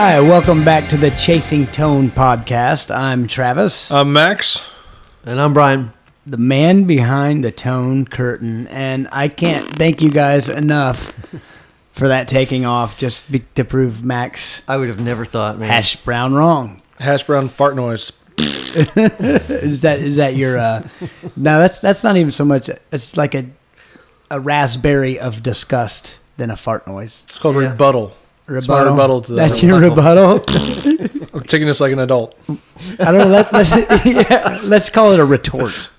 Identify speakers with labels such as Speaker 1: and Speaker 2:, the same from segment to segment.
Speaker 1: Hi, welcome back to the Chasing Tone podcast. I'm Travis.
Speaker 2: I'm Max.
Speaker 3: And I'm Brian.
Speaker 1: The man behind the tone curtain. And I can't thank you guys enough for that taking off just to prove Max
Speaker 3: I would have never thought, man.
Speaker 1: hash brown wrong.
Speaker 2: Hash brown fart noise.
Speaker 1: Is that your no, that's not even so much, it's like a raspberry of disgust than a fart noise.
Speaker 2: It's called rebuttal. It's my rebuttal to that.
Speaker 1: That's your rebuttal?
Speaker 2: I'm taking this like an adult.
Speaker 1: I don't know. Let's call it a retort.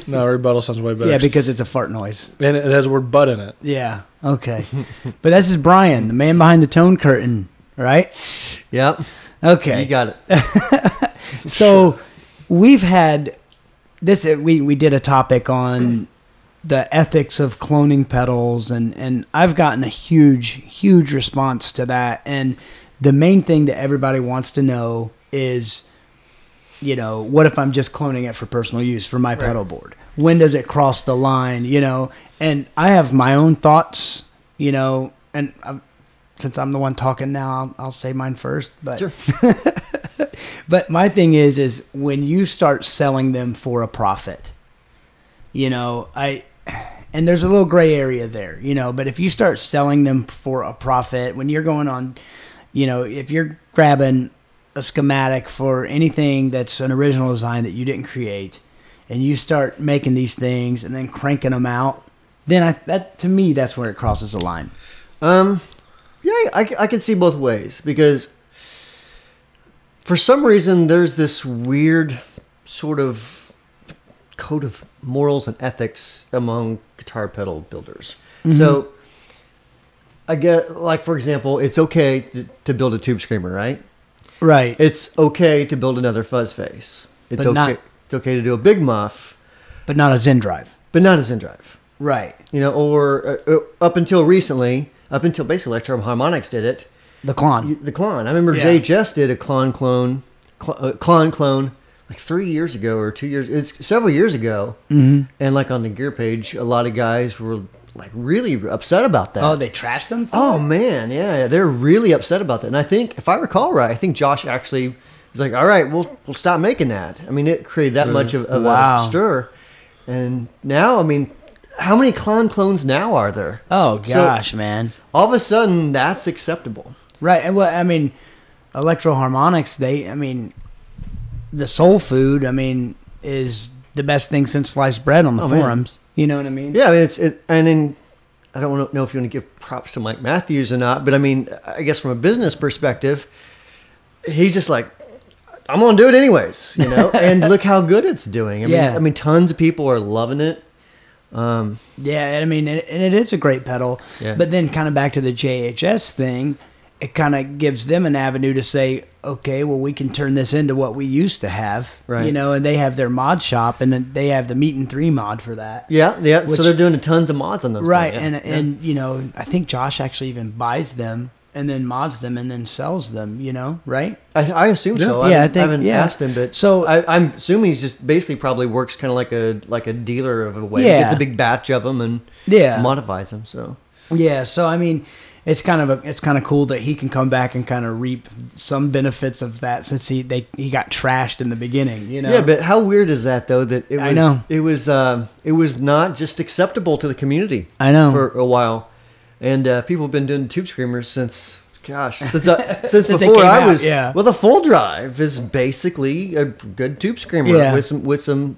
Speaker 2: No, rebuttal sounds way better.
Speaker 1: Yeah, because it's a fart noise.
Speaker 2: And it has the word butt in it.
Speaker 1: Yeah, okay. But this is Brian, the man behind the tone curtain, right?
Speaker 3: Yep.
Speaker 1: Okay.
Speaker 3: You got it.
Speaker 1: So we've had this. We did a topic on the ethics of cloning pedals, and I've gotten a huge response to that. And the main thing that everybody wants to know is, you know, what if I'm just cloning it for personal use for my pedal board? When does it cross the line? You know, and I have my own thoughts. You know, and since I'm the one talking now, I'll say mine first. But
Speaker 3: Sure.
Speaker 1: but my thing is when you start selling them for a profit, you know, and there's a little gray area there, you know, but if you start selling them for a profit, when you're going on, you know, if you're grabbing a schematic for anything that's an original design that you didn't create, and you start making these things and then cranking them out, then to me, that's where it crosses the line.
Speaker 3: Yeah, I can see both ways, because for some reason there's this weird sort of code of morals and ethics among guitar pedal builders. Mm-hmm. So I get, like, for example, it's okay to build a tube screamer, right?
Speaker 1: Right.
Speaker 3: It's okay to build another fuzz face. It's okay to do a big muff,
Speaker 1: but not a Zen drive.
Speaker 3: But not a Zen drive.
Speaker 1: Right.
Speaker 3: You know, or up until recently, up until basically Electro Harmonics did it.
Speaker 1: The Klon.
Speaker 3: The Klon. I remember Jfet did a Klon clone like 3 years ago or 2 years. It's several years ago. Mm-hmm. And like on the gear page, a lot of guys were like really upset about that.
Speaker 1: Oh, they trashed them?
Speaker 3: Oh, man. Yeah. They're really upset about that. And I think, if I recall right, I think Josh actually was like, all right, we'll stop making that. I mean, it created that much of a stir. And now, I mean, how many Klon clones now are there?
Speaker 1: Oh, gosh, man.
Speaker 3: All of a sudden, that's acceptable.
Speaker 1: Right. And well, I mean, Electro Harmonics, the soul food, I mean, is the best thing since sliced bread on the forums. Man. You know what I mean?
Speaker 3: Yeah, I mean, and then I don't know if you want to give props to Mike Matthews or not, but I mean, I guess from a business perspective, he's just like, I'm going to do it anyways, you know? And look how good it's doing. I mean, tons of people are loving it.
Speaker 1: Yeah, I mean, and it is a great pedal. Yeah. But then kind of back to the JHS thing, it kind of gives them an avenue to say, okay, well, we can turn this into what we used to have, right? You know, and they have their mod shop, and then they have the Meet and 3 mod for that. Yeah.
Speaker 3: So they're doing tons of mods on those.
Speaker 1: Right, and you know, I think Josh actually even buys them and then mods them and then sells them. You know, right?
Speaker 3: I assume so.
Speaker 1: Yeah,
Speaker 3: I haven't asked him, but
Speaker 1: so
Speaker 3: I'm assuming he's just basically probably works kind of like a dealer of a way. Yeah, gets a big batch of them and modifies them. So
Speaker 1: so I mean. It's kind of cool that he can come back and kind of reap some benefits of that, since he got trashed in the beginning, you know.
Speaker 3: Yeah, but how weird is that though? That it was not just acceptable to the community.
Speaker 1: I know,
Speaker 3: for a while, and people have been doing tube screamers since before I was. Yeah. Well, the full drive is basically a good tube screamer with some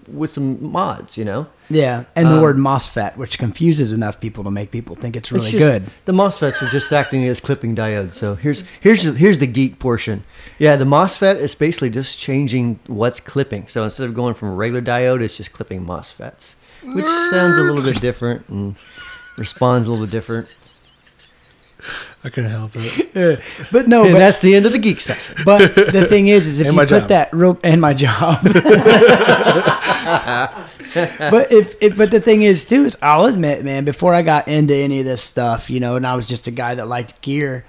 Speaker 3: mods, you know.
Speaker 1: Yeah, and the word Mosfet, which confuses enough people to make people think it's really good.
Speaker 3: The Mosfets are just acting as clipping diodes. So here's the geek portion. Yeah, the Mosfet is basically just changing what's clipping. So instead of going from a regular diode, it's just clipping Mosfets, which sounds a little bit different and responds a little bit different.
Speaker 2: I couldn't help it.
Speaker 3: But that's the end of the geek section.
Speaker 1: But the thing is if you put that rope and my job. But the thing is too, is I'll admit, man, before I got into any of this stuff, you know, and I was just a guy that liked gear,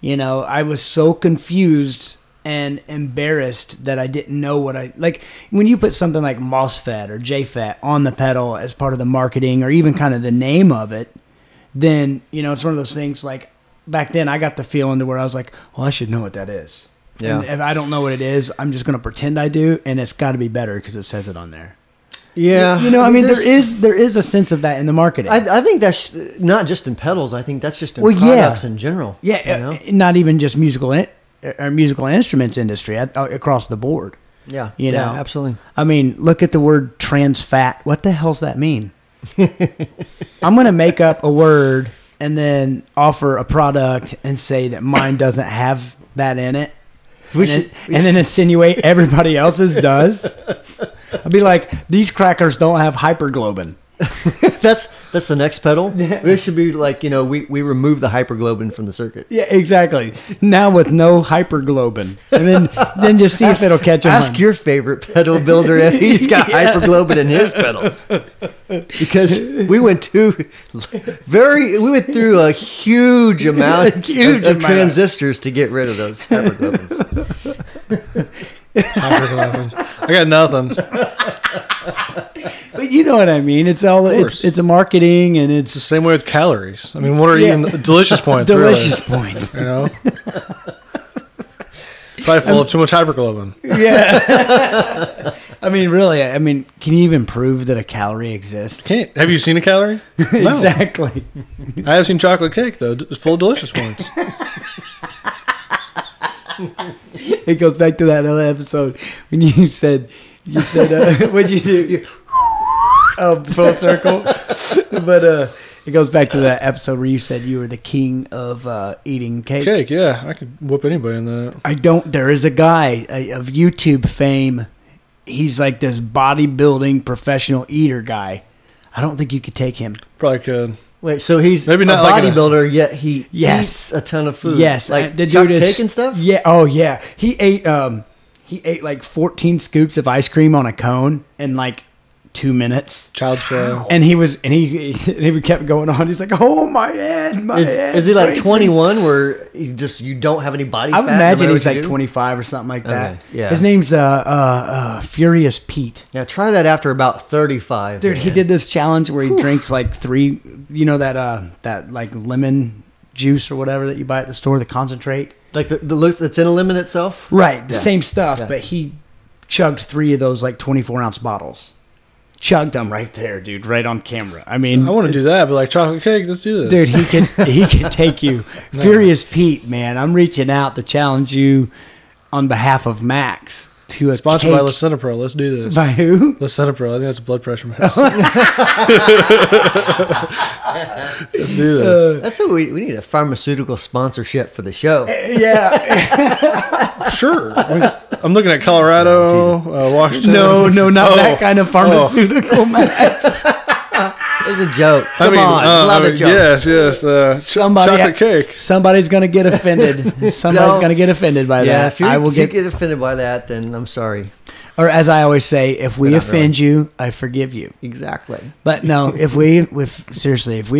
Speaker 1: you know, I was so confused and embarrassed that I didn't know what like when you put something like Mosfet or Jfet on the pedal as part of the marketing or even kind of the name of it, then, you know, it's one of those things like back then I got the feeling to where I was like, well, I should know what that is.
Speaker 3: Yeah.
Speaker 1: And if I don't know what it is, I'm just going to pretend I do, and it's got to be better because it says it on there.
Speaker 3: Yeah.
Speaker 1: You know, I mean, there is a sense of that in the marketing.
Speaker 3: I think that's not just in pedals. I think that's just in
Speaker 1: Well, yeah.
Speaker 3: products in general.
Speaker 1: Yeah, not even just musical instruments industry, across the board.
Speaker 3: Yeah.
Speaker 1: You know?
Speaker 3: Yeah, absolutely.
Speaker 1: I mean, look at the word trans fat. What the hell's that mean? I'm going to make up a word and then offer a product and say that mine doesn't have that in it. And then insinuate everybody else's does. I'd be like, these crackers don't have hyperglobin.
Speaker 3: That's the next pedal. It should be like, we remove the hyperglobin from the circuit.
Speaker 1: Yeah, exactly. Now with no hyperglobin. And then just see if it'll catch on.
Speaker 3: Ask your favorite pedal builder if he's got hyperglobin in his pedals. Because we went through a huge amount of transistors to get rid of those hyperglobins.
Speaker 2: I got nothing.
Speaker 1: But you know what I mean. It's all it's a marketing, and
Speaker 2: It's the same way with calories. I mean, what are even delicious points?
Speaker 1: delicious points.
Speaker 2: You know, probably full of too much hyperglobin.
Speaker 1: Yeah. I mean, really. I mean, can you even prove that a calorie exists?
Speaker 2: Can't. Have you seen a calorie? No.
Speaker 1: Exactly.
Speaker 2: I have seen chocolate cake though. It's full of delicious points.
Speaker 1: It goes back to that other episode when you said what'd you do? Oh, full circle. But it goes back to that episode where you said you were the king of eating cake.
Speaker 2: Cake, yeah. I could whoop anybody in that.
Speaker 1: There is a guy of YouTube fame. He's like this bodybuilding professional eater guy. I don't think you could take him.
Speaker 2: Probably could.
Speaker 3: Wait, so he's
Speaker 2: maybe not
Speaker 3: a bodybuilder, yet he
Speaker 1: yes.
Speaker 3: eats a ton of food.
Speaker 1: Yes,
Speaker 3: like
Speaker 1: the
Speaker 3: chopped
Speaker 1: dude is
Speaker 3: cake and stuff.
Speaker 1: Yeah. Oh yeah. He ate like 14 scoops of ice cream on a cone in like 2 minutes.
Speaker 2: Child's play.
Speaker 1: And he kept going on. He's like, "Oh my head,
Speaker 3: Is he like 21 where you don't have any body fat?
Speaker 1: I would imagine he's like 25 or something like that.
Speaker 3: Okay, yeah.
Speaker 1: His name's Furious Pete.
Speaker 3: Yeah, try that after about 35.
Speaker 1: Dude, he did this challenge where he drinks like 3, that like lemon juice or whatever that you buy at the store, the concentrate.
Speaker 3: Like the that's in a lemon itself?
Speaker 1: Right, the same stuff,
Speaker 3: Yeah.
Speaker 1: but he chugged 3 of those like 24-ounce bottles. Chugged them right there, dude, right on camera. I mean,
Speaker 2: I want to do that, but like chocolate cake, let's do this.
Speaker 1: Dude, he could take you. No. Furious Pete, man, I'm reaching out to challenge you on behalf of Max to a
Speaker 2: sponsored
Speaker 1: cake.
Speaker 2: by Lisinopril. Let's do this.
Speaker 1: By who?
Speaker 2: Lisinopril. I think that's a blood pressure medicine. Let's do this.
Speaker 3: That's what we need, a pharmaceutical sponsorship for the show.
Speaker 1: Yeah.
Speaker 2: Sure. I'm looking at Colorado, Washington.
Speaker 1: No, not that kind of pharmaceutical match.
Speaker 3: It was a joke. Come on. Love a joke.
Speaker 2: Yes. Chocolate cake.
Speaker 1: Somebody's going to get offended. Somebody's going to get offended by that.
Speaker 3: If you get offended by that, then I'm sorry.
Speaker 1: Or as I always say, if we offend you, I forgive you.
Speaker 3: Exactly.
Speaker 1: But no, if we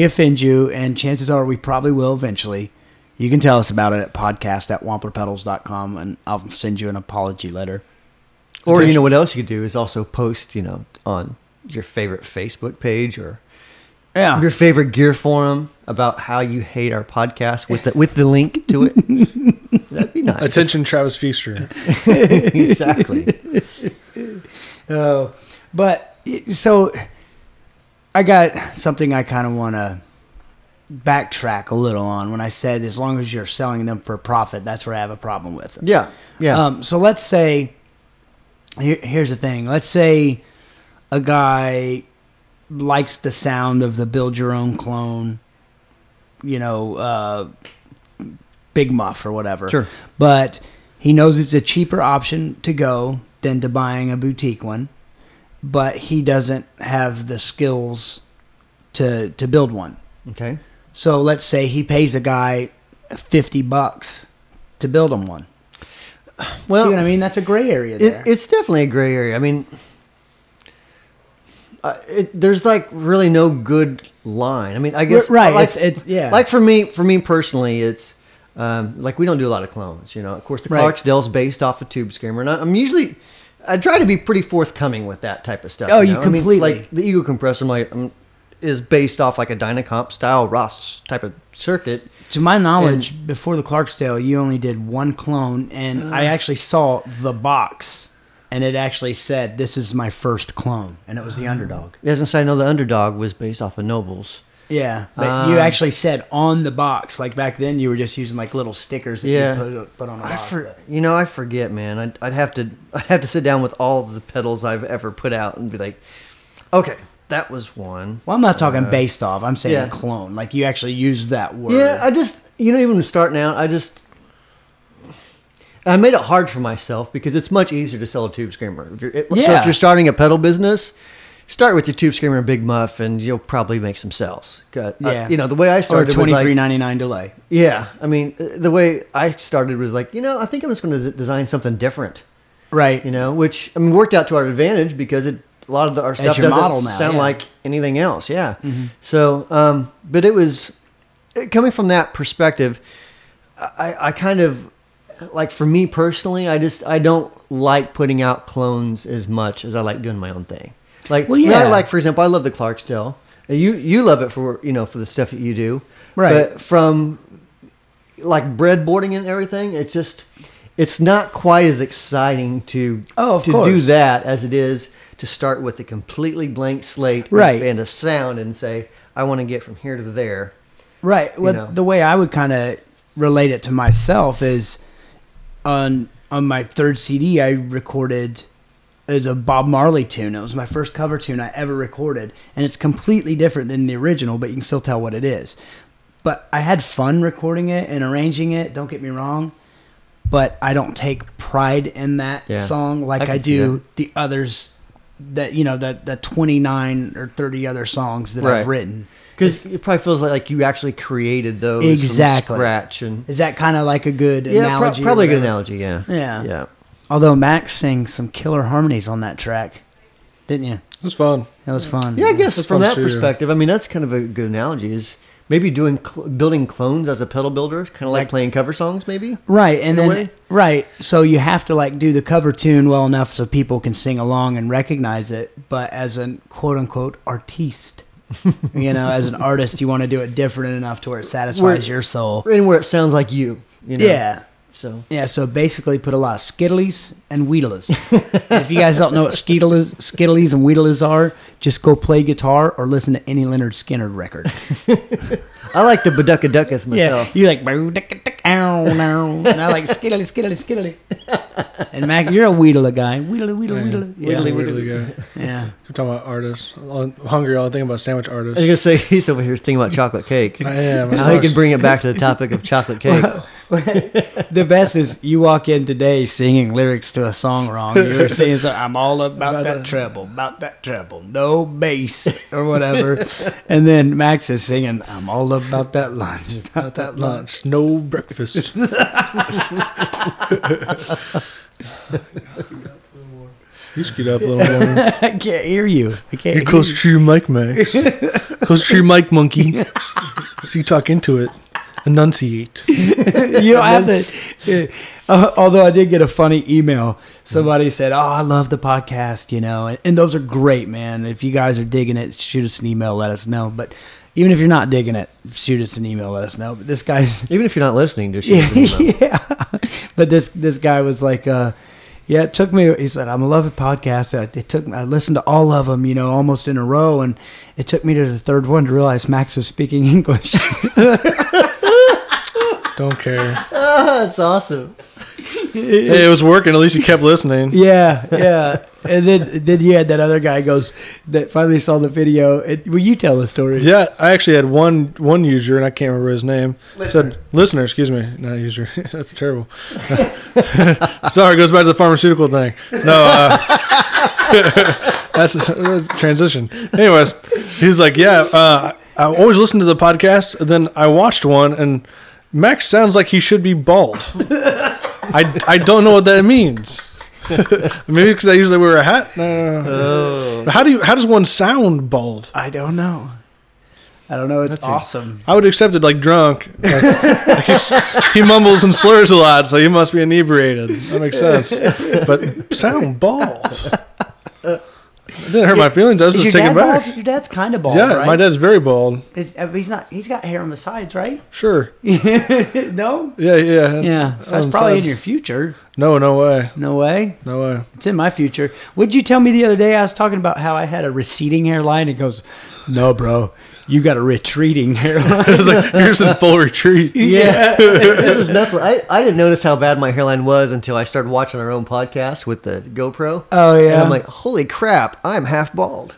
Speaker 1: offend you, and chances are we probably will eventually, you can tell us about it at podcast@wamperpedals.com, and I'll send you an apology letter.
Speaker 3: Or you know what else you could do is also post, on your favorite Facebook page or your favorite gear forum about how you hate our podcast with the link to it. That'd be nice.
Speaker 2: Attention, Travis Feaster.
Speaker 3: Exactly.
Speaker 1: But so I got something I kind of want to backtrack a little on when I said as long as you're selling them for profit, that's where I have a problem with them.
Speaker 3: Yeah.
Speaker 1: So let's say here's the thing. Let's say a guy likes the sound of the build your own clone, Big Muff or whatever.
Speaker 3: Sure.
Speaker 1: But he knows it's a cheaper option to go than to buying a boutique one, but he doesn't have the skills to build one.
Speaker 3: Okay.
Speaker 1: So let's say he pays a guy $50 to build him one.
Speaker 3: Well,
Speaker 1: see what I mean? That's a gray area there.
Speaker 3: It's definitely a gray area. I mean, there's like really no good line. I mean, I guess
Speaker 1: right.
Speaker 3: Like,
Speaker 1: it's
Speaker 3: like for me personally, it's like we don't do a lot of clones. Of course, the Clarksdale's based off a tube screamer, and I try to be pretty forthcoming with that type of stuff.
Speaker 1: Oh, you completely.
Speaker 3: like the Ego compressor. is based off like a Dynacomp style Ross type of circuit.
Speaker 1: To my knowledge, before the Clarksdale, you only did one clone, and I actually saw the box, and it actually said, "This is my first clone," and it was the Underdog.
Speaker 3: Yes, I know the Underdog was based off of Nobles.
Speaker 1: Yeah, but you actually said on the box. Like back then, you were just using like little stickers that you put on the box.
Speaker 3: I forget, man. I'd have to sit down with all the pedals I've ever put out and be like, okay, that was one.
Speaker 1: Well, I'm not talking based off. I'm saying clone. Like you actually used that word.
Speaker 3: Yeah, I just even starting out, I made it hard for myself because it's much easier to sell a tube screamer. So if you're starting a pedal business, start with your Tube Screamer and Big Muff, and you'll probably make some sales. The way I started
Speaker 1: or
Speaker 3: was like
Speaker 1: $23.99 delay.
Speaker 3: Yeah, I mean, the way I started was like, I think I'm just going to design something different,
Speaker 1: right?
Speaker 3: Which worked out to our advantage because a lot of our stuff doesn't sound like anything else. Yeah. Mm-hmm. So, but it was coming from that perspective. I kind of like, for me personally, I don't like putting out clones as much as I like doing my own thing. Like, for example, I love the Clarksdale. You love it for for the stuff that you do,
Speaker 1: right?
Speaker 3: But from like breadboarding and everything, it's not quite as exciting to do that as it is to start with a completely blank slate,
Speaker 1: right?
Speaker 3: And a sound and say, I want to get from here to there,
Speaker 1: right? Well, the way I would kind of relate it to myself is on my third CD, I recorded. Is a Bob Marley tune. It was my first cover tune I ever recorded, and it's completely different than the original, but you can still tell what it is. But I had fun recording it and arranging it, don't get me wrong, but I don't take pride in that song like I do the others that, the 29 or 30 other songs that I've written.
Speaker 3: Because it probably feels like you actually created those
Speaker 1: exactly.
Speaker 3: from scratch. And
Speaker 1: is that kind of like a good analogy?
Speaker 3: Probably a good analogy, yeah.
Speaker 1: Yeah. Although Max sang some killer harmonies on that track, didn't you?
Speaker 2: It was fun.
Speaker 1: It was fun.
Speaker 3: Yeah, I guess from that perspective, I mean, that's kind of a good analogy. Is maybe building clones as a pedal builder, kind of like playing cover songs, maybe.
Speaker 1: Right, and then so you have to like do the cover tune well enough so people can sing along and recognize it. But as a quote unquote artiste, as an artist, you want to do it different enough to where it satisfies your soul,
Speaker 3: and where it sounds like you.
Speaker 1: Yeah. So basically put a lot of skittlies and wheedles. If you guys don't know what skittlies and wheedles are, just go play guitar or listen to any Leonard Skinner record.
Speaker 3: I like the Baducka Duckas myself.
Speaker 1: Yeah, you like and I like skittly. And Mac, you're a wheedle guy. Wheedle.
Speaker 2: Guy.
Speaker 1: Yeah.
Speaker 2: You're talking about artists. I'm hungry. All I think about sandwich artists.
Speaker 3: I was gonna say he's over here thinking about chocolate cake.
Speaker 2: I am.
Speaker 3: How you can bring it back to the topic of chocolate cake.
Speaker 1: The best is you walk in today singing lyrics to a song wrong. You were saying, I'm all about that treble, no bass or whatever. And then Max is singing, I'm all about that lunch,
Speaker 2: no breakfast. You scoot up a little more.
Speaker 1: I can't hear you.
Speaker 2: You're closer to your mic, Max. Closer to your mic, monkey. So you talk into it. Enunciate.
Speaker 1: You don't have to. Although I did get a funny email. Somebody said, "Oh, I love the podcast," and those are great, man. If you guys are digging it, shoot us an email, let us know. But even if you're not digging it, shoot us an email, let us know. But this guy's
Speaker 3: even if you're not listening, just shoot us an email.
Speaker 1: Yeah. But this guy was like, yeah, it took me. He said, "I'm a love it podcast." I listened to all of them, almost in a row, and it took me to the third one to realize Max was speaking English.
Speaker 2: Don't care.
Speaker 3: Oh, that's awesome.
Speaker 2: Hey, it was working. At least you kept listening.
Speaker 1: Yeah. And then you had that other guy that finally saw the video. Will you tell the story?
Speaker 2: Yeah, I actually had one user, and I can't remember his name. Listener, excuse me, not user. That's terrible. Sorry, it goes back to the pharmaceutical thing. No, that's a transition. Anyways, he's like, I always listen to the podcast, and then I watched one, and Max sounds like he should be bald. I don't know what that means. Maybe because I usually wear a hat. No. How does one sound bald?
Speaker 1: I don't know. It's awesome.
Speaker 2: I would accept it like drunk. Like he mumbles and slurs a lot, so he must be inebriated. That makes sense. But sound bald. It didn't hurt my feelings. I was
Speaker 1: Is
Speaker 2: just
Speaker 1: your
Speaker 2: taken
Speaker 1: dad
Speaker 2: back.
Speaker 1: bald? Your dad's kind of bald,
Speaker 2: Yeah,
Speaker 1: right?
Speaker 2: my dad's very bald.
Speaker 1: He's not. He's got hair on the sides, right?
Speaker 2: Sure.
Speaker 1: No.
Speaker 2: Yeah.
Speaker 1: Yeah. So that's
Speaker 2: On
Speaker 1: probably in
Speaker 2: sides.
Speaker 1: your future.
Speaker 2: No way.
Speaker 1: No way.
Speaker 2: No way.
Speaker 1: It's in my future. What'd you tell me the other day? I was talking about how I had a receding hairline. It goes, no, bro, you got a retreating hairline.
Speaker 2: It was like, you're just in full retreat.
Speaker 3: Yeah, this is nothing. I didn't notice how bad my hairline was until I started watching our own podcast with the GoPro.
Speaker 1: Oh, yeah.
Speaker 3: And I'm like, holy crap, I'm half bald.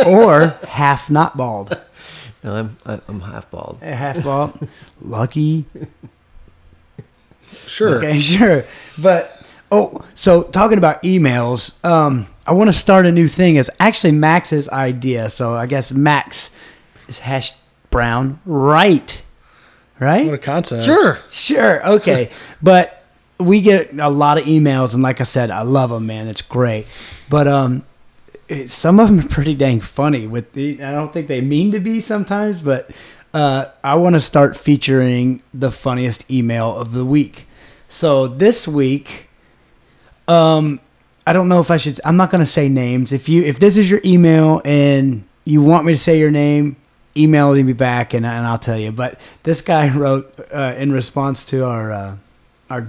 Speaker 1: Or half not bald.
Speaker 3: No, I'm half bald.
Speaker 1: Half bald. Lucky.
Speaker 2: Sure.
Speaker 1: Okay, sure. But, so talking about emails, I want to start a new thing. It's actually Max's idea. So I guess Max is hash brown. Right.
Speaker 2: What a concept.
Speaker 1: Sure. Okay. But we get a lot of emails. And like I said, I love them, man. It's great. But some of them are pretty dang funny. I don't think they mean to be sometimes. But I want to start featuring the funniest email of the week. So this week, I don't know if I should. I'm not going to say names. If this is your email and you want me to say your name, email me back and I'll tell you. But this guy wrote in response to our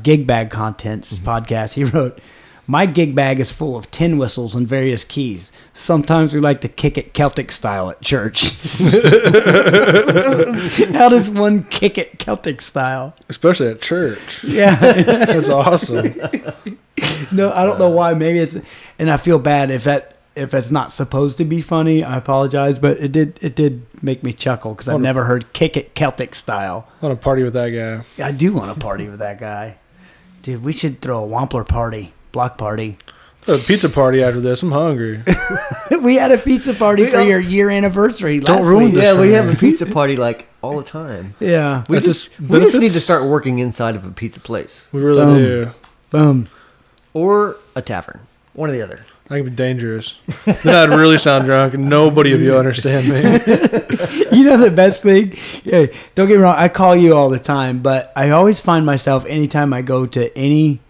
Speaker 1: gig bag contents podcast. He wrote, "My gig bag is full of tin whistles and various keys. Sometimes we like to kick it Celtic style at church." How does one kick it Celtic style?
Speaker 2: Especially at church.
Speaker 1: Yeah.
Speaker 2: That's awesome.
Speaker 1: No, I don't know why. Maybe it's, and I feel bad if it's not supposed to be funny. I apologize, but it did make me chuckle because I've never heard kick it Celtic style.
Speaker 2: I want to party with that guy.
Speaker 1: I do want to party with that guy, dude. We should throw a Wampler party, block party.
Speaker 2: A pizza party after this. I'm hungry.
Speaker 1: We had a pizza party for your year anniversary.
Speaker 2: Don't
Speaker 1: last
Speaker 2: ruin
Speaker 1: week.
Speaker 2: this.
Speaker 3: Yeah, we
Speaker 2: for
Speaker 3: have
Speaker 2: me.
Speaker 3: a pizza party like all the time.
Speaker 1: Yeah,
Speaker 3: We
Speaker 2: That's
Speaker 3: just
Speaker 2: just
Speaker 3: need to
Speaker 2: benefits?
Speaker 3: start working inside of a pizza place
Speaker 2: We really
Speaker 1: Boom.
Speaker 2: do.
Speaker 1: boom.
Speaker 3: or a tavern, one or the other.
Speaker 2: That could be dangerous. Then I'd really sound drunk and nobody of you understand me.
Speaker 1: You know the best thing? Yeah, don't get me wrong. I call you all the time, but I always find myself anytime I go to any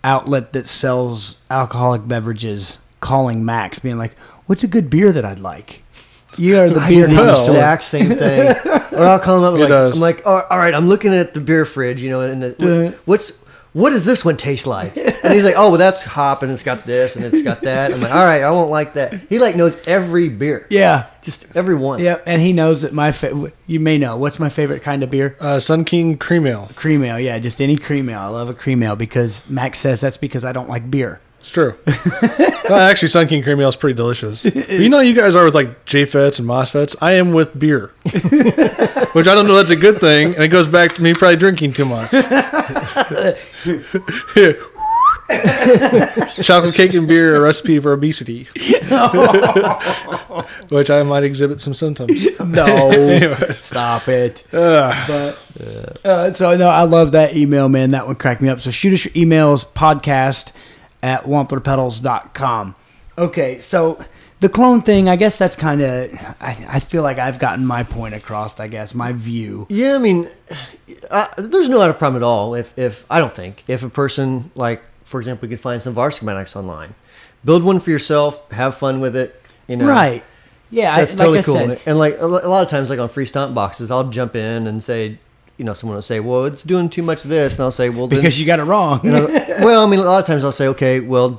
Speaker 1: outlet that sells alcoholic beverages calling Max, being like, "What's a good beer that I'd like?" You are the
Speaker 3: I
Speaker 1: beer
Speaker 3: do the
Speaker 1: connoisseur.
Speaker 3: exact same thing. Or I'll call him up.
Speaker 2: He
Speaker 3: Like,
Speaker 2: does.
Speaker 3: I'm like, all right, I'm looking at the beer fridge, and what does this one taste like? And he's like, oh, well, that's hop, and it's got this, and it's got that. I'm like, all right, I won't like that. He knows every beer,
Speaker 1: Yeah,
Speaker 3: just every one.
Speaker 1: yeah, and he knows that you may know what's my favorite kind of beer.
Speaker 2: Sun King Cream Ale.
Speaker 1: Cream ale, yeah, just any cream ale. I love a cream ale because Max says that's because I don't like beer.
Speaker 2: It's true. Actually, Sun King Cream Ale is pretty delicious. But you know, you guys are with like Jfets and Mosfets. I am with beer, which I don't know that's a good thing, and it goes back to me probably drinking too much. Chocolate cake and beer, a recipe for obesity, which I might exhibit some symptoms.
Speaker 1: No,
Speaker 2: Anyways.
Speaker 1: stop it.
Speaker 2: Ugh.
Speaker 1: But so no, I love that email, man. That one cracked me up. So shoot us your emails, podcast@wamplerpedals.com. Okay, so the clone thing, I guess that's kind of, I feel like I've gotten my point across, I guess, my view.
Speaker 3: Yeah, I mean, there's no other problem at all. If I don't think if a person, like, for example, you could find some VAR schematics online, build one for yourself, have fun with it. You know,
Speaker 1: Right. Yeah,
Speaker 3: That's
Speaker 1: like
Speaker 3: totally
Speaker 1: I
Speaker 3: cool.
Speaker 1: said,
Speaker 3: And like a lot of times, like on free stomp boxes, I'll jump in and say, someone will say, well, it's doing too much of this, and I'll say, well, then,
Speaker 1: because you got it wrong.
Speaker 3: well, I mean, a lot of times I'll say, okay, well,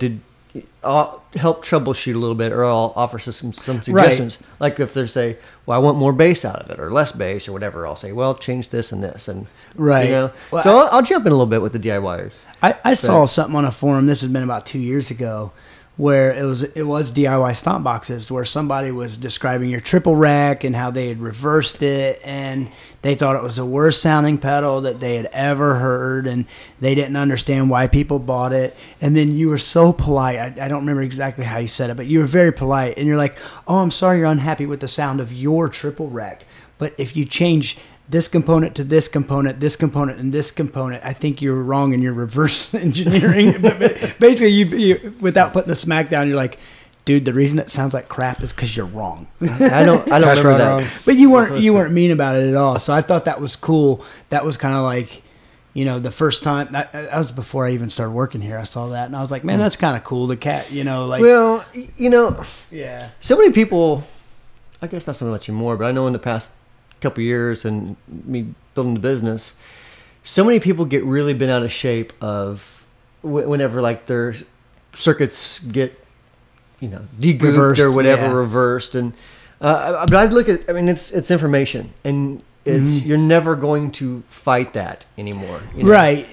Speaker 3: I'll help troubleshoot a little bit, or I'll offer some suggestions. Like if they say, well, I want more bass out of it, or less bass, or whatever, I'll say, well, change this and this, and
Speaker 1: Right.
Speaker 3: You know,
Speaker 1: Well,
Speaker 3: so I'll jump in a little bit with the DIYers.
Speaker 1: I saw something on a forum, this has been about 2 years ago, where it was DIY stomp boxes, where somebody was describing your triple rack and how they had reversed it, and they thought it was the worst sounding pedal that they had ever heard, and they didn't understand why people bought it. And then you were so polite, I don't remember exactly how you said it, but you were very polite, and you're like, oh, I'm sorry you're unhappy with the sound of your triple rack, but if you change this component to this component, and this component, I think you're wrong in your reverse engineering. But basically, you without putting the smack down, you're like, dude, the reason it sounds like crap is because you're wrong.
Speaker 3: I don't remember that.
Speaker 2: Wrong.
Speaker 1: But you weren't mean about it at all. So I thought that was cool. That was kind of like, the first time that was before I even started working here. I saw that and I was like, man, that's kind of cool. The cat, like,
Speaker 3: well,
Speaker 1: yeah.
Speaker 3: So many people, I guess not so much anymore, but I know in the past couple of years and me building the business, so many people get really bent out of shape of whenever like their circuits get, degooped
Speaker 1: Reversed,
Speaker 3: or whatever,
Speaker 1: yeah.
Speaker 3: reversed. And, but I look at, I mean, it's information and you're never going to fight that anymore.
Speaker 1: Right.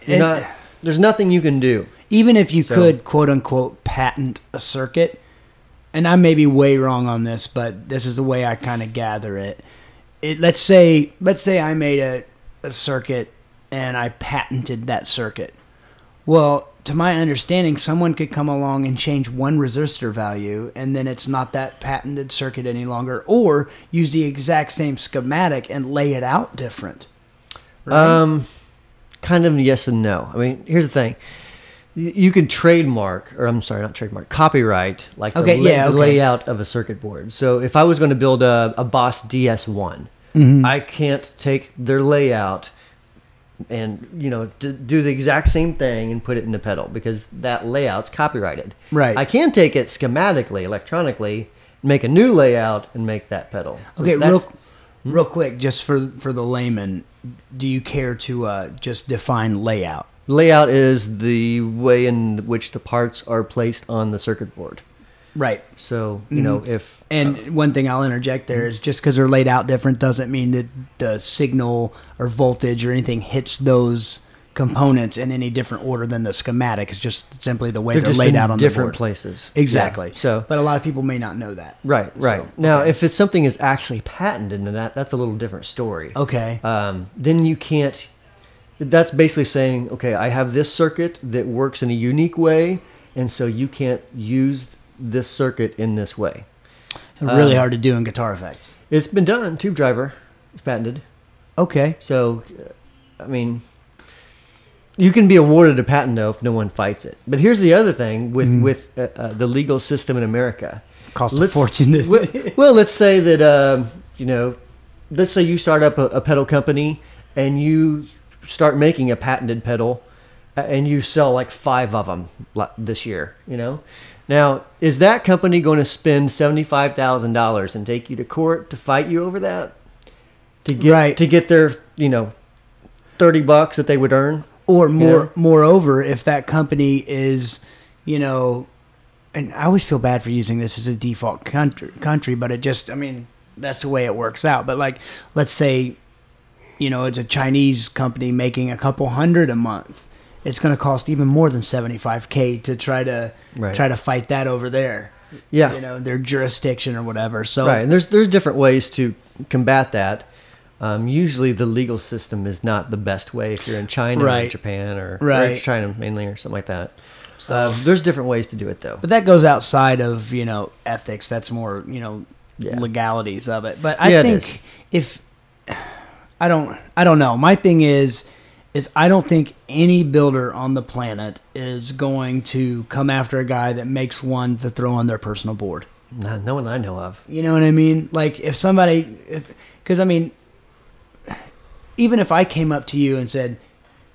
Speaker 3: There's nothing you can do.
Speaker 1: Even if you could, quote unquote, patent a circuit, and I may be way wrong on this, but this is the way I kind of gather it. Let's say I made a circuit and I patented that circuit. Well, to my understanding, someone could come along and change one resistor value, and then it's not that patented circuit any longer, or use the exact same schematic and lay it out different. Right?
Speaker 3: Kind of yes and no. I mean, here's the thing. You could copyright like the layout of a circuit board. So if I was going to build a Boss DS1, I can't take their layout and do the exact same thing and put it in the pedal because that layout's copyrighted.
Speaker 1: Right.
Speaker 3: I can take it schematically, electronically, make a new layout and make that pedal. So
Speaker 1: okay, real quick, just for the layman, do you care to just define layout?
Speaker 3: Layout is the way in which the parts are placed on the circuit board.
Speaker 1: Right.
Speaker 3: So, if...
Speaker 1: And one thing I'll interject there is just because they're laid out different doesn't mean that the signal or voltage or anything hits those components in any different order than the schematic. It's just simply the way they're laid out on the board.
Speaker 3: Different places.
Speaker 1: Exactly.
Speaker 3: Yeah. So,
Speaker 1: but a lot of people may not know that.
Speaker 3: Right.
Speaker 1: So,
Speaker 3: now, if it's something is actually patented, then that's a little different story.
Speaker 1: Okay.
Speaker 3: Then you can't... That's basically saying, okay, I have this circuit that works in a unique way, and so you can't use this circuit in this way.
Speaker 1: Really hard to do in guitar effects.
Speaker 3: It's been done. Tube driver is patented.
Speaker 1: Okay.
Speaker 3: So, I mean, you can be awarded a patent though if no one fights it. But here's the other thing with the legal system in America.
Speaker 1: Cost a fortune.
Speaker 3: Well, let's say that let's say you start up a pedal company and you start making a patented pedal, and you sell like 5 of them this year. Now, is that company going to spend $75,000 and take you to court to fight you over that? To get their, $30 that they would earn?
Speaker 1: Or moreover, if that company is, and I always feel bad for using this as a default country, but that's the way it works out. But like, let's say, it's a Chinese company making a couple hundred a month. It's going to cost even more than $75K to try to fight that over there.
Speaker 3: Yeah.
Speaker 1: Their jurisdiction or whatever. So
Speaker 3: right, and there's different ways to combat that. Usually the legal system is not the best way if you're in China or Japan or China mainly or something like that. So there's different ways to do it though.
Speaker 1: But that goes outside of, ethics. That's more, legalities of it. But I think if I don't know. My thing is I don't think any builder on the planet is going to come after a guy that makes one to throw on their personal board.
Speaker 3: No one I know of.
Speaker 1: You know what I mean? Like because even if I came up to you and said,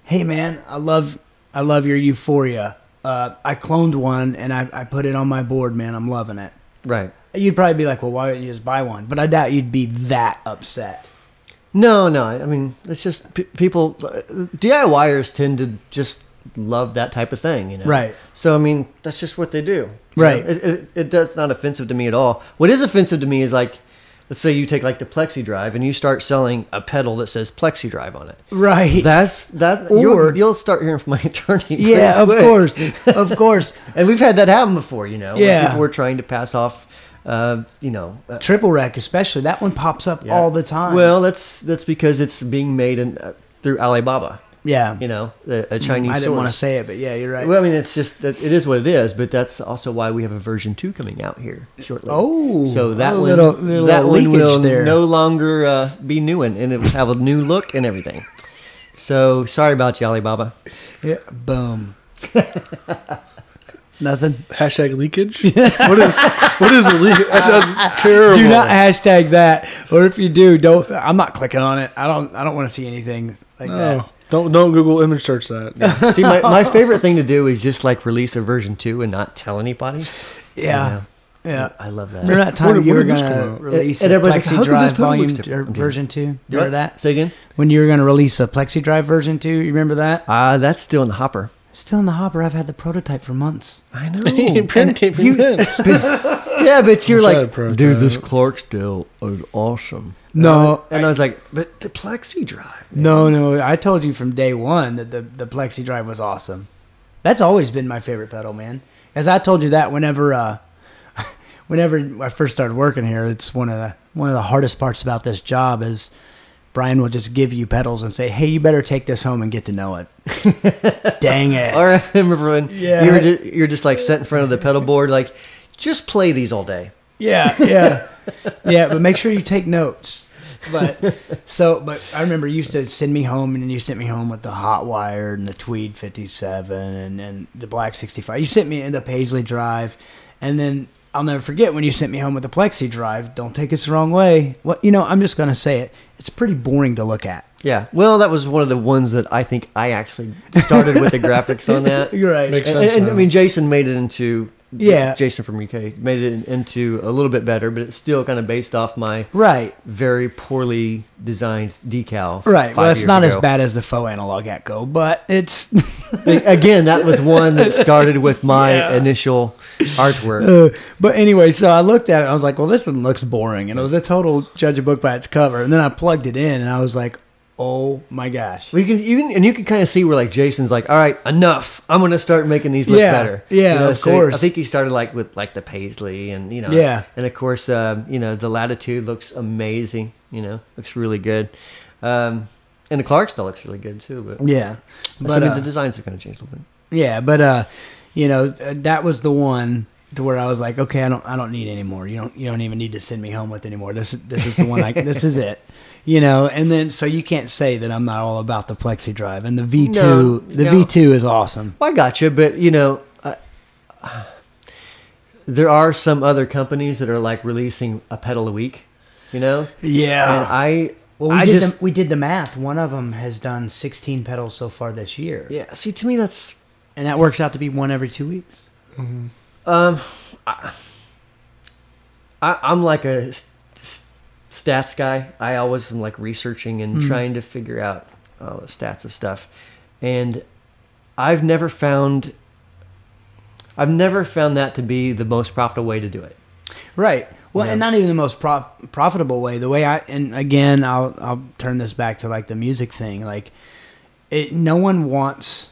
Speaker 1: "Hey man, I love your Euphoria. I cloned one and I put it on my board, man. I'm loving it."
Speaker 3: Right.
Speaker 1: You'd probably be like, "Well, why don't you just buy one?" But I doubt you'd be that upset.
Speaker 3: No. I mean, it's just people, DIYers tend to just love that type of thing,
Speaker 1: Right.
Speaker 3: So, I mean, that's just what they do.
Speaker 1: Right.
Speaker 3: That's not offensive to me at all. What is offensive to me is like, let's say you take like the Plexi Drive and you start selling a pedal that says Plexi Drive on it.
Speaker 1: Right.
Speaker 3: Or you'll start hearing from my attorney.
Speaker 1: Yeah, of course. Of course.
Speaker 3: And we've had that happen before,
Speaker 1: Yeah.
Speaker 3: when people were trying to pass off
Speaker 1: triple wreck, especially that one pops up all the time.
Speaker 3: Well, that's because it's being made through Alibaba.
Speaker 1: Yeah,
Speaker 3: a Chinese.
Speaker 1: I didn't
Speaker 3: source.
Speaker 1: want to say it, but yeah, you're right.
Speaker 3: Well, I mean, it's just that it is what it is, but that's also why we have a version 2 coming out here shortly.
Speaker 1: Oh,
Speaker 3: so that one,
Speaker 1: little
Speaker 3: that one will
Speaker 1: there.
Speaker 3: no longer be new, and it will have a new look and everything. So sorry about you, Alibaba.
Speaker 1: Yeah, boom. Nothing.
Speaker 2: Hashtag leakage. What is a leak? That sounds terrible.
Speaker 1: Do not hashtag that, or if you do, don't. I'm not clicking on it. I don't want to see anything like that.
Speaker 2: Don't Google image search that.
Speaker 3: See, my favorite thing to do is just like release a version 2 and not tell anybody.
Speaker 1: Yeah. Yeah.
Speaker 3: I love that.
Speaker 1: Remember that time you were
Speaker 2: did this
Speaker 1: going to
Speaker 2: come out?
Speaker 1: release
Speaker 3: And
Speaker 1: a
Speaker 3: everybody's like,
Speaker 1: Plexi
Speaker 3: how could this
Speaker 1: Drive
Speaker 3: pedal look
Speaker 1: volume
Speaker 3: different?
Speaker 1: or version 2? Remember that?
Speaker 3: Say again?
Speaker 1: When you were going to release a Plexi Drive version 2, you remember that?
Speaker 3: That's still in the hopper.
Speaker 1: Still in the hopper. I've had the prototype for months.
Speaker 3: I know.
Speaker 2: Print came from Vince.
Speaker 3: Yeah, but you're
Speaker 2: Wish I had
Speaker 3: like,
Speaker 2: a prototype.
Speaker 3: dude, this Clarksdale is awesome.
Speaker 1: No.
Speaker 3: And I was like, but the Plexi Drive. Man.
Speaker 1: No. I told you from day one that the Plexi Drive was awesome. That's always been my favorite pedal, man. As I told you that whenever I first started working here, it's one of the hardest parts about this job is Brian will just give you pedals and say, "Hey, you better take this home and get to know it." Dang it!
Speaker 3: All right, I remember when
Speaker 1: Yeah.
Speaker 3: you're just like set in front of the pedal board, like, just play these all day.
Speaker 1: Yeah. But make sure you take notes. But I remember you used to send me home, and then you sent me home with the hot wired and the Tweed 57 and the Black 65. You sent me in the Paisley Drive, and then I'll never forget when you sent me home with the Plexi Drive. Don't take us the wrong way. Well, I'm just gonna say it. It's pretty boring to look at.
Speaker 3: Yeah, well, that was one of the ones that I think I actually started with the graphics on that.
Speaker 1: You're right.
Speaker 2: Makes sense.
Speaker 3: And
Speaker 2: now.
Speaker 3: I mean, Jason made it into
Speaker 1: Yeah.
Speaker 3: Jason from UK made it into a little bit better, but it's still kind of based off my
Speaker 1: Right.
Speaker 3: very poorly designed decal.
Speaker 1: Right.
Speaker 3: 5
Speaker 1: Well, it's
Speaker 3: years
Speaker 1: not as
Speaker 3: ago.
Speaker 1: bad as the faux analog Echo, but it's
Speaker 3: Again, that was one that started with my initial artwork.
Speaker 1: But anyway, so I looked at it and I was like, well, this one looks boring. And it was a total judge a book by its cover. And then I plugged it in and I was like, oh my gosh.
Speaker 3: Well, you can kind of see where like Jason's like, all right, enough. I'm going to start making these look better.
Speaker 1: Yeah, of course.
Speaker 3: I think he started like with like the Paisley and
Speaker 1: Yeah.
Speaker 3: and of course the Latitude looks amazing. Looks really good. And the Clarksdale looks really good too. But
Speaker 1: Yeah.
Speaker 3: but
Speaker 1: But
Speaker 3: the designs have kind of changed a little bit.
Speaker 1: yeah, but that was the one to where I was like, okay, I don't need any more. You don't even need to send me home with anymore. This is the one this is it. And then so you can't say that I'm not all about the Plexi Drive and the V2.
Speaker 3: No.
Speaker 1: V2 is awesome.
Speaker 3: Well, I got you, but there are some other companies that are like releasing a pedal a week.
Speaker 1: Yeah.
Speaker 3: And
Speaker 1: we did the math. One of them has done 16 pedals so far this year.
Speaker 3: yeah. See, to me, that's
Speaker 1: And that works out to be one every 2 weeks.
Speaker 3: I'm like a stats guy. I always am like researching and trying to figure out all the stats of stuff, and I've never found that to be the most profitable way to do it.
Speaker 1: Right. Well,
Speaker 3: Yeah.
Speaker 1: and not even the most profitable way. The way and again, I'll turn this back to like the music thing. Like, no one wants.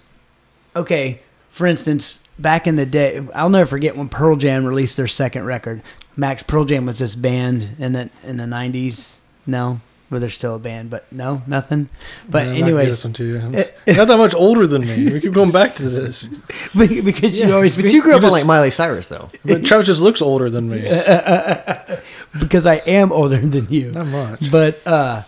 Speaker 1: Okay, for instance, back in the day, I'll never forget when Pearl Jam released their second record. Max, Pearl Jam was this band in the 90s. No, well, they're still a band, but no, nothing. But
Speaker 2: Man,
Speaker 1: anyways,
Speaker 2: listen to you. Not that much older than me. We keep going back to this.
Speaker 1: because you always
Speaker 3: But you grew up on like Miley Cyrus, though.
Speaker 2: But Travis just looks older than me.
Speaker 1: because I am older than you.
Speaker 2: Not much.
Speaker 1: But I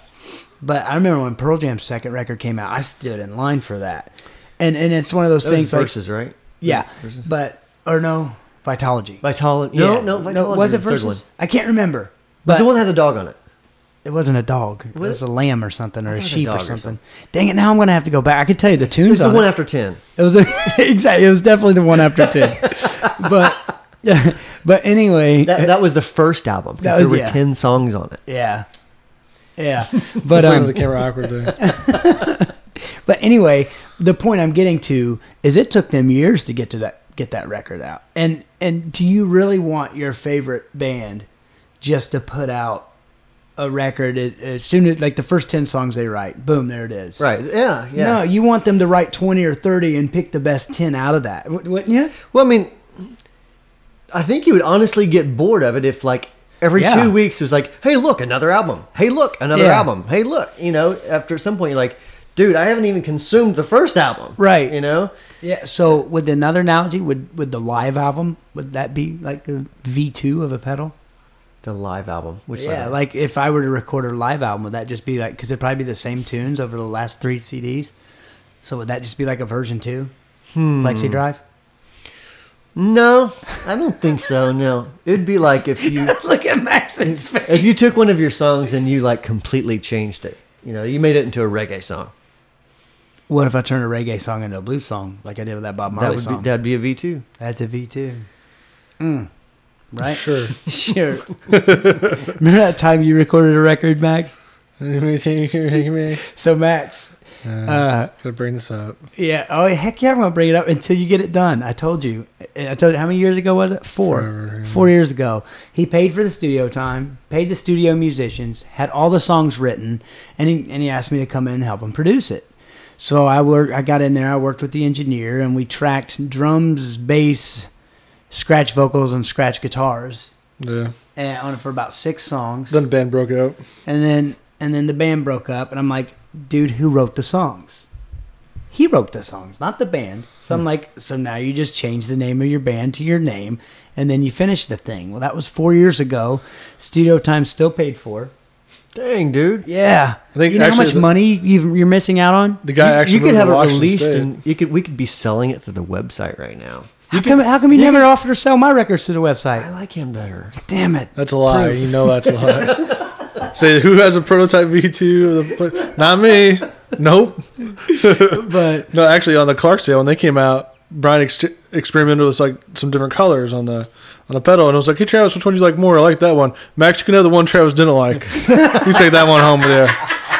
Speaker 1: remember when Pearl Jam's second record came out, I stood in line for that. And it's one of those
Speaker 3: That
Speaker 1: things
Speaker 3: was
Speaker 1: like
Speaker 3: Versus, right?
Speaker 1: yeah,
Speaker 3: Versus?
Speaker 1: Vitology.
Speaker 3: Vitology.
Speaker 1: Yeah.
Speaker 3: No, Vitology
Speaker 1: was it
Speaker 3: the third
Speaker 1: Versus?
Speaker 3: one.
Speaker 1: I can't remember.
Speaker 3: But
Speaker 1: But
Speaker 3: the one that had the dog on it.
Speaker 1: it wasn't a dog. It
Speaker 3: Was
Speaker 1: was
Speaker 3: it?
Speaker 1: a lamb or something, or
Speaker 3: I
Speaker 1: a
Speaker 3: thought it was a
Speaker 1: sheep or
Speaker 3: dog or
Speaker 1: something.
Speaker 3: something.
Speaker 1: Dang it! Now I'm gonna have to go back. I could tell you the
Speaker 3: It
Speaker 1: tunes
Speaker 3: was the
Speaker 1: on
Speaker 3: one
Speaker 1: it.
Speaker 3: after 10.
Speaker 1: It was exactly. It was definitely the one after 10. But anyway,
Speaker 3: That was the first album. 'cause
Speaker 1: That
Speaker 3: there
Speaker 1: was-
Speaker 3: were
Speaker 1: yeah.
Speaker 3: 10 songs on it.
Speaker 1: yeah.
Speaker 2: But
Speaker 1: But
Speaker 2: the camera awkward there.
Speaker 1: But anyway, the point I'm getting to is it took them years to get that record out. And do you really want your favorite band just to put out a record as soon as like the first 10 songs they write, boom, there it is.
Speaker 3: Right. Yeah. Yeah.
Speaker 1: No, you want them to write 20 or 30 and pick the best 10 out of that, wouldn't you?
Speaker 3: Well, I mean, I think you would honestly get bored of it if, like, every
Speaker 1: Yeah.
Speaker 3: 2 weeks it was like, hey, look, another album. Hey, look, another
Speaker 1: Yeah.
Speaker 3: album. Hey, look. After some point, you're like, dude, I haven't even consumed the first album.
Speaker 1: Right.
Speaker 3: Yeah.
Speaker 1: So with another analogy, would the live album, would that be like a V2 of a pedal?
Speaker 3: The live album. Which live
Speaker 1: Yeah,
Speaker 3: album?
Speaker 1: like if I were to record a live album, would that just be like, because it'd probably be the same tunes over the last 3 CDs? So would that just be like a version 2? Plexi Drive?
Speaker 3: No, I don't think so. No. It would be like if you
Speaker 1: Look at Max's face.
Speaker 3: if you took one of your songs and you, like, completely changed it. You made it into a reggae song.
Speaker 1: What if I turn a reggae song into a blues song, like I did with that Bob Marley song?
Speaker 3: That'd be a V2.
Speaker 1: That's a V2. Right?
Speaker 2: Sure.
Speaker 1: Sure. Remember that time you recorded a record, Max? So, Max.
Speaker 2: Gotta bring this up.
Speaker 1: Yeah. Oh, heck yeah, I'm going to bring it up until you get it done. I told you. How many years ago was it? 4.
Speaker 2: Forever, yeah.
Speaker 1: 4 years ago. He paid for the studio time, paid the studio musicians, had all the songs written, and he asked me to come in and help him produce it. So I got in there, I worked with the engineer, and we tracked drums, bass, scratch vocals, and scratch guitars.
Speaker 2: Yeah.
Speaker 1: And on it for about 6 songs.
Speaker 2: Then the band broke up.
Speaker 1: And then the band broke up, and I'm like, dude, who wrote the songs? He wrote the songs, not the band. So I'm like, so now you just change the name of your band to your name, and then you finish the thing. Well, that was 4 years ago. Studio time still paid for.
Speaker 3: Dang, dude.
Speaker 1: Yeah.
Speaker 2: I think
Speaker 1: you know how much money you're missing out on?
Speaker 2: The guy actually
Speaker 3: You could
Speaker 2: moved
Speaker 3: have
Speaker 2: to
Speaker 3: it
Speaker 2: Washington
Speaker 3: released,
Speaker 2: State.
Speaker 3: and we could be selling it through the website right now.
Speaker 1: How come you never offered to sell my records to the website?
Speaker 3: I like him better.
Speaker 1: Damn it.
Speaker 2: That's a lie.
Speaker 1: Proof.
Speaker 2: You know that's a lie. Say, who has a prototype V2? Not me. Nope.
Speaker 1: But
Speaker 2: No, actually, on the Clarksdale, when they came out, Brian experimented with like some different colors on the pedal, and it was like, hey Travis, which one do you like more? I like that one. Max, you can have the one Travis didn't like. You take that one home with you.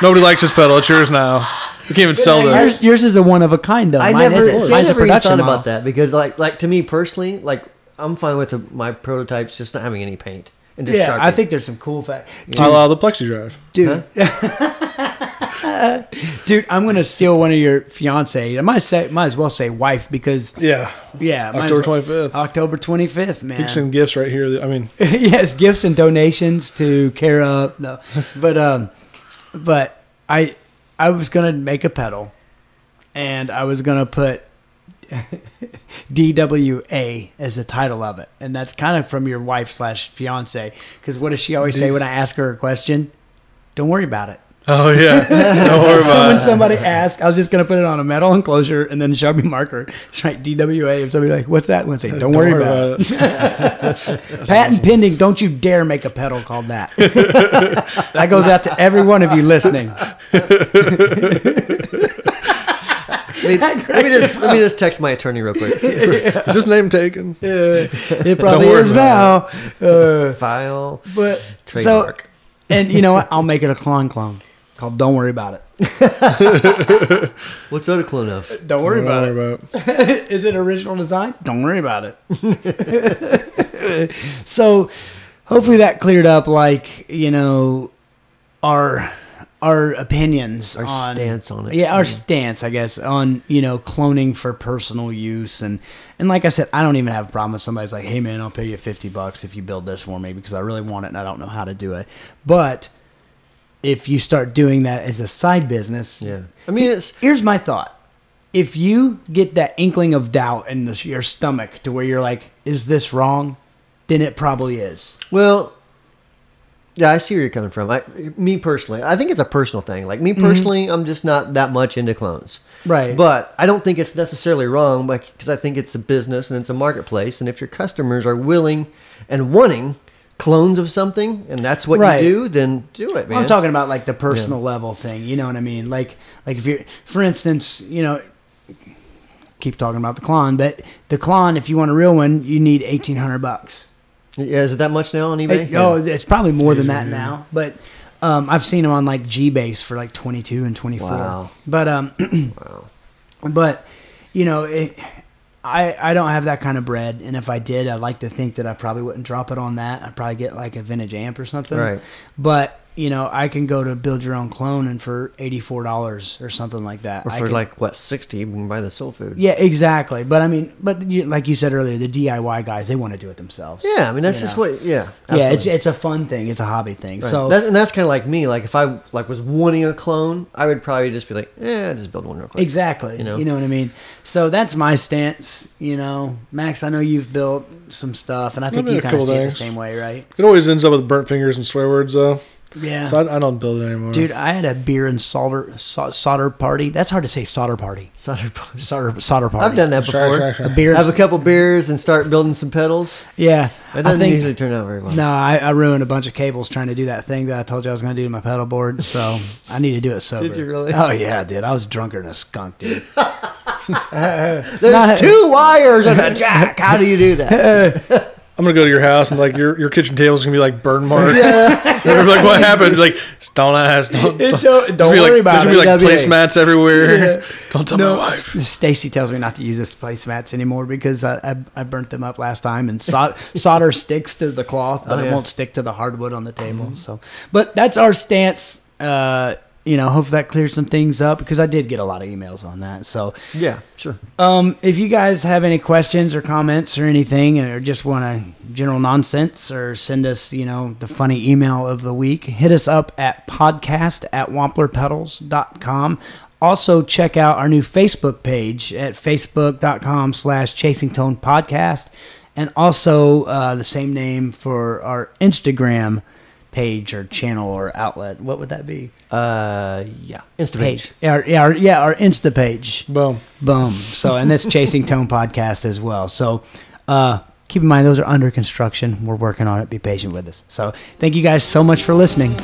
Speaker 2: Nobody likes this pedal. It's yours now. We can't even sell this.
Speaker 1: yours is a one of a kind, though.
Speaker 3: I
Speaker 1: Mine
Speaker 3: never,
Speaker 1: isn't.
Speaker 3: see, I
Speaker 1: Mine's a
Speaker 3: never even
Speaker 1: production
Speaker 3: thought
Speaker 1: model.
Speaker 3: about that because, like to me personally, like I'm fine with my prototypes just not having any paint and just
Speaker 1: Yeah,
Speaker 3: sharpening.
Speaker 1: I think there's some cool facts.
Speaker 2: I allow the Plexi drive.
Speaker 1: Dude, dude, I'm gonna steal one of your fiance. I might as well say wife because
Speaker 2: Yeah.
Speaker 1: might as
Speaker 2: October
Speaker 1: well.
Speaker 2: 25th.
Speaker 1: October 25th, man.
Speaker 2: You can send gifts right here. I mean,
Speaker 1: Yes, gifts and donations to care of. No, but I was gonna make a pedal, and I was gonna put DWA as the title of it, and that's kind of from your wife / fiance. Because what does she always say when I ask her a question? Don't worry about it.
Speaker 2: oh yeah. Don't worry
Speaker 1: So
Speaker 2: about
Speaker 1: when
Speaker 2: it.
Speaker 1: somebody asks, I was just gonna put it on a metal enclosure and then Sharpie marker. Just write DWA. If somebody like, what's that? I'm gonna say, don't worry about it. Patent pending. Don't you dare make a pedal called that. That goes out to every one of you listening.
Speaker 3: let me just text my attorney real quick.
Speaker 2: Is this name taken?
Speaker 1: It probably
Speaker 2: worry
Speaker 1: is
Speaker 2: about
Speaker 1: now.
Speaker 3: File.
Speaker 1: But
Speaker 3: Trademark.
Speaker 1: so, and you know what? I'll make it a clone called "Don't Worry About It."
Speaker 3: What's that a clone of?
Speaker 1: Don't worry
Speaker 2: Don't
Speaker 1: about
Speaker 2: worry
Speaker 1: it.
Speaker 2: about it.
Speaker 1: Is it original design? Don't worry about it. So, hopefully that cleared up, like, you know, our opinions
Speaker 3: Our
Speaker 1: on
Speaker 3: stance on it.
Speaker 1: Yeah, our stance, I guess, on, you know, cloning for personal use. And like I said, I don't even have a problem if somebody's like, hey man, I'll pay you $50 if you build this for me because I really want it and I don't know how to do it. But if you start doing that as a side business,
Speaker 3: Yeah. I mean,
Speaker 1: here's my thought. If you get that inkling of doubt in your stomach to where you're like, is this wrong? Then it probably is.
Speaker 3: well, yeah, I see where you're coming from. Me personally, I think it's a personal thing. Like me personally, I'm just not that much into clones.
Speaker 1: Right.
Speaker 3: But I don't think it's necessarily wrong because I think it's a business and it's a marketplace. And if your customers are willing and wanting clones of something and that's what
Speaker 1: Right.
Speaker 3: you do, then do it, man.
Speaker 1: Well, I'm talking about like the personal level thing. You know what I mean? Like if you're, for instance, you know, keep talking about the Klon, but the Klon, if you want a real one, you need $1,800.
Speaker 3: Yeah, is it that much now on eBay?
Speaker 1: Oh, it's probably more than that now. But I've seen them on like G-Base for like 22 and 24.
Speaker 3: Wow.
Speaker 1: But
Speaker 3: Wow.
Speaker 1: but you know, I don't have that kind of bread, and if I did, I'd like to think that I probably wouldn't drop it on that. I'd probably get like a vintage amp or something.
Speaker 3: Right.
Speaker 1: But you know, I can go to build your own clone and for $84 or something like that.
Speaker 3: Or for like what, 60, you can buy the soul food.
Speaker 1: Yeah, exactly. But I mean, like you said earlier, the DIY guys, they want to do it themselves.
Speaker 3: Yeah, I mean that's
Speaker 1: You
Speaker 3: just
Speaker 1: know?
Speaker 3: what. Yeah,
Speaker 1: Yeah,
Speaker 3: absolutely.
Speaker 1: it's a fun thing. It's a hobby thing.
Speaker 3: Right.
Speaker 1: So
Speaker 3: that's kind of like me. Like if I was wanting a clone, I would probably just be like, just build one real quick.
Speaker 1: exactly,
Speaker 3: You know?
Speaker 1: what I mean. So that's my stance. You know, Max, I know you've built some stuff, and I think
Speaker 2: I've
Speaker 1: you
Speaker 2: done a
Speaker 1: kind of
Speaker 2: couple
Speaker 1: see it the
Speaker 2: things.
Speaker 1: same way, right?
Speaker 2: It always ends up with burnt fingers and swear words, though.
Speaker 1: Yeah.
Speaker 2: So I don't build it anymore.
Speaker 1: Dude, I had a beer and solder party. That's hard to say, solder party.
Speaker 3: Solder party.
Speaker 1: Solder party.
Speaker 3: I've done that before.
Speaker 2: Sure.
Speaker 1: A beer.
Speaker 3: Have a couple beers and start building some pedals.
Speaker 1: Yeah.
Speaker 3: It doesn't usually turn out very well.
Speaker 1: No, I ruined a bunch of cables trying to do that thing that I told you I was going to do to my pedal board. So I need to do it sober.
Speaker 3: Did you really?
Speaker 1: Oh, yeah, I did. I was drunker than a skunk, dude.
Speaker 3: There's 2 wires on a jack. How do you do that?
Speaker 2: I'm gonna go to your house and like your kitchen table's gonna be like burn marks. They're like, what happened? Like, don't ask. Don't
Speaker 1: worry about
Speaker 2: it. There's gonna be like
Speaker 3: WA.
Speaker 2: placemats everywhere. Yeah. Don't tell my wife.
Speaker 1: Stacy tells me not to use this placemats anymore because I burnt them up last time, and solder sticks to the cloth, but it won't stick to the hardwood on the table. So, but that's our stance. Hopefully that clears some things up because I did get a lot of emails on that. So
Speaker 3: Yeah, sure.
Speaker 1: if you guys have any questions or comments or anything, or just want a general nonsense, or send us, the funny email of the week, hit us up at podcast@wamplerpedals.com. Also, check out our new Facebook page at facebook.com/chasingtonepodcast, and also the same name for our Instagram page or channel or outlet. What would that be?
Speaker 3: Insta page.
Speaker 1: Our Insta page.
Speaker 2: Boom.
Speaker 1: So, and that's Chasing Tone Podcast as well. So, keep in mind, those are under construction. We're working on it. Be patient with us. So, thank you guys so much for listening.